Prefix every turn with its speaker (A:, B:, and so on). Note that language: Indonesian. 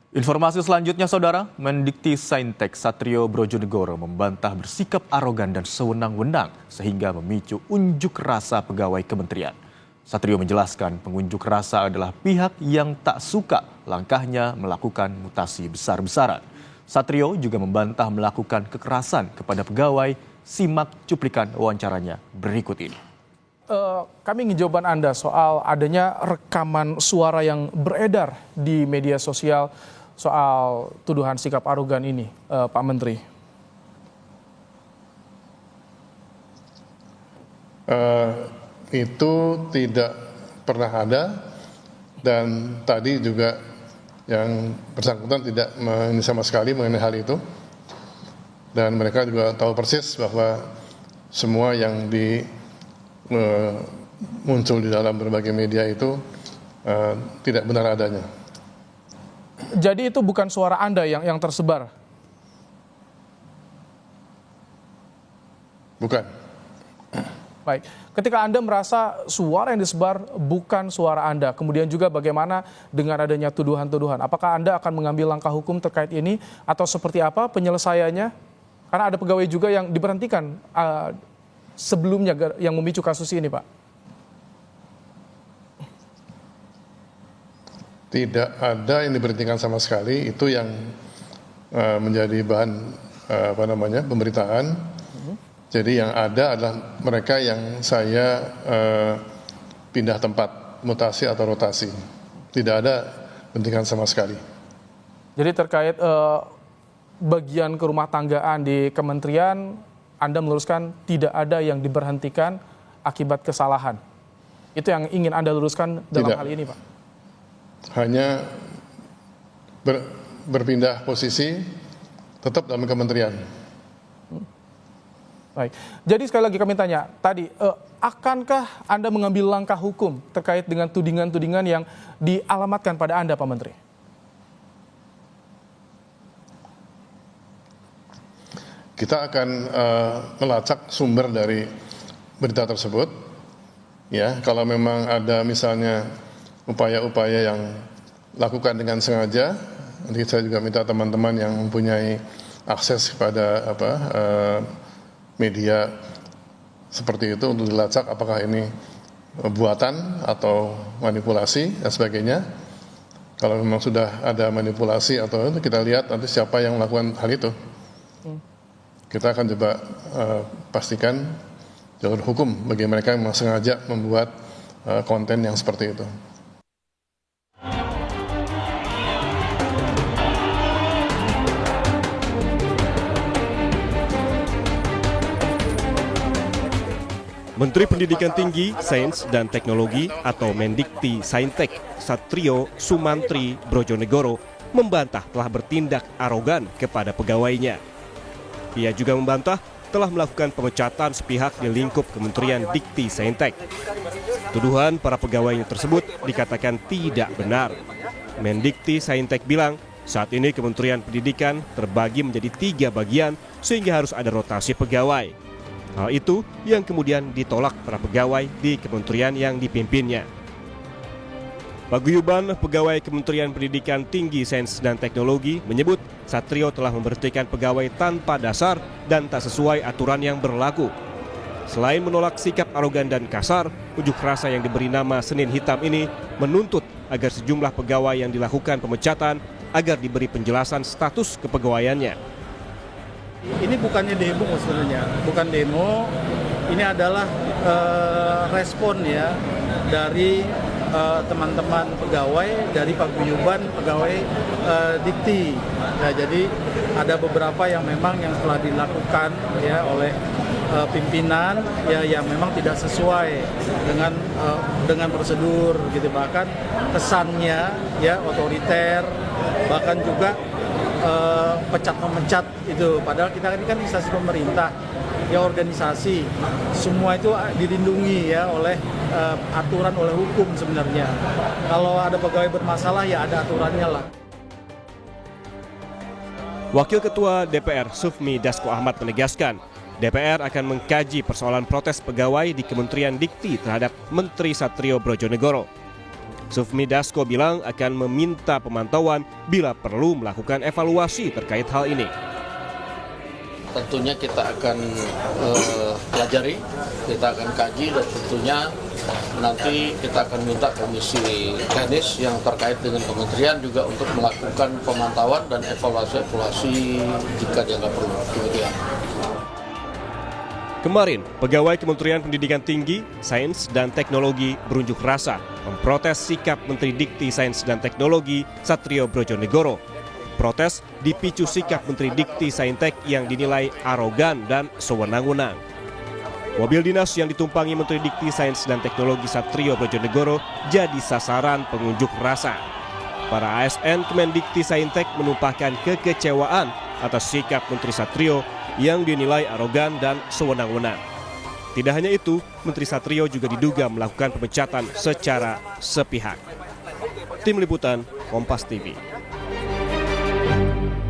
A: Informasi selanjutnya, Saudara, Mendikti-Saintek Satrio Brojonegoro membantah bersikap arogan dan sewenang-wenang sehingga memicu unjuk rasa pegawai kementerian. Satrio menjelaskan pengunjuk rasa adalah pihak yang tak suka langkahnya melakukan mutasi besar-besaran. Satrio juga membantah melakukan kekerasan kepada pegawai. Simak cuplikan wawancaranya berikut ini.
B: Kami ingin jawaban Anda soal adanya rekaman suara yang beredar di media sosial soal tuduhan sikap arogan ini, Pak Menteri.
C: Itu tidak pernah ada, dan tadi juga yang bersangkutan tidak ini sama sekali mengenai hal itu. Dan mereka juga tahu persis bahwa semua yang muncul di dalam berbagai media itu tidak benar adanya.
B: Jadi itu bukan suara Anda yang tersebar?
C: Bukan.
B: Baik, ketika Anda merasa suara yang disebar bukan suara Anda, kemudian juga bagaimana dengan adanya tuduhan-tuduhan? Apakah Anda akan mengambil langkah hukum terkait ini atau seperti apa penyelesaiannya? Karena ada pegawai juga yang diberhentikan sebelumnya yang memicu kasus ini, Pak.
C: Tidak ada yang diberhentikan sama sekali, itu yang menjadi bahan pemberitaan. Jadi yang ada adalah mereka yang saya pindah tempat, mutasi atau rotasi. Tidak ada pendidikan sama sekali.
B: Jadi terkait bagian kerumah tanggaan di kementerian, Anda meluruskan tidak ada yang diberhentikan akibat kesalahan. Itu yang ingin Anda luruskan dalam hal ini, Pak?
C: Hanya berpindah posisi tetap dalam kementerian.
B: Baik. Jadi sekali lagi kami tanya, tadi akankah Anda mengambil langkah hukum terkait dengan tudingan-tudingan yang dialamatkan pada Anda, Pak Menteri?
C: Kita akan melacak sumber dari berita tersebut. Ya, kalau memang ada misalnya upaya-upaya yang lakukan dengan sengaja, nanti saya juga minta teman-teman yang mempunyai akses kepada media seperti itu untuk dilacak apakah ini buatan atau manipulasi dan sebagainya. Kalau memang sudah ada manipulasi atau itu, kita lihat nanti siapa yang melakukan hal itu. Kita akan coba pastikan jalur hukum bagi mereka yang sengaja membuat konten yang seperti itu.
D: Menteri Pendidikan Tinggi, Sains dan Teknologi atau Mendikti-Saintek Satrio Sumantri Brojonegoro membantah telah bertindak arogan kepada pegawainya. Ia juga membantah telah melakukan pemecatan sepihak di lingkup Kementerian Dikti-Saintek. Tuduhan para pegawainya tersebut dikatakan tidak benar. Mendikti-Saintek bilang saat ini Kementerian Pendidikan terbagi menjadi 3 bagian sehingga harus ada rotasi pegawai. Hal itu yang kemudian ditolak para pegawai di kementerian yang dipimpinnya. Paguyuban Pegawai Kementerian Pendidikan Tinggi, Sains dan Teknologi menyebut Satrio telah memberhentikan pegawai tanpa dasar dan tak sesuai aturan yang berlaku. Selain menolak sikap arogan dan kasar, unjuk rasa yang diberi nama Senin Hitam ini menuntut agar sejumlah pegawai yang dilakukan pemecatan agar diberi penjelasan status kepegawaiannya.
E: Ini bukannya demo sebenarnya, bukan demo. Ini adalah respon ya dari teman-teman pegawai dari paguyuban pegawai Dikti. Ya, jadi ada beberapa yang memang yang telah dilakukan ya oleh pimpinan ya yang memang tidak sesuai dengan prosedur gitu, bahkan kesannya ya otoriter, bahkan juga pecat-memecat itu, padahal kita ini kan instansi pemerintah ya, organisasi, semua itu dilindungi ya oleh aturan, oleh hukum sebenarnya. Kalau ada pegawai bermasalah ya ada aturannya lah.
D: Wakil Ketua DPR Sufmi Dasko Ahmad menegaskan DPR akan mengkaji persoalan protes pegawai di Kementerian Dikti terhadap Menteri Satrio Brojonegoro. Sufmi Dasko bilang akan meminta pemantauan bila perlu melakukan evaluasi terkait hal ini.
F: Tentunya kita akan pelajari, kita akan kaji, dan tentunya nanti kita akan minta komisi teknis yang terkait dengan kementerian juga untuk melakukan pemantauan dan evaluasi jika dianggap perlu. Demikian.
D: Kemarin, pegawai Kementerian Pendidikan Tinggi, Sains dan Teknologi berunjuk rasa memprotes sikap Menteri Dikti Sains dan Teknologi Satrio Brojonegoro. Protes dipicu sikap Menteri Dikti Saintek yang dinilai arogan dan sewenang-wenang. Mobil dinas yang ditumpangi Menteri Dikti Sains dan Teknologi Satrio Brojonegoro jadi sasaran pengunjuk rasa. Para ASN Kemendikti Saintek menumpahkan kekecewaan atas sikap Menteri Satrio yang dinilai arogan dan sewenang-wenang. Tidak hanya itu, Menteri Satrio juga diduga melakukan pemecatan secara sepihak. Tim Liputan, Kompas TV.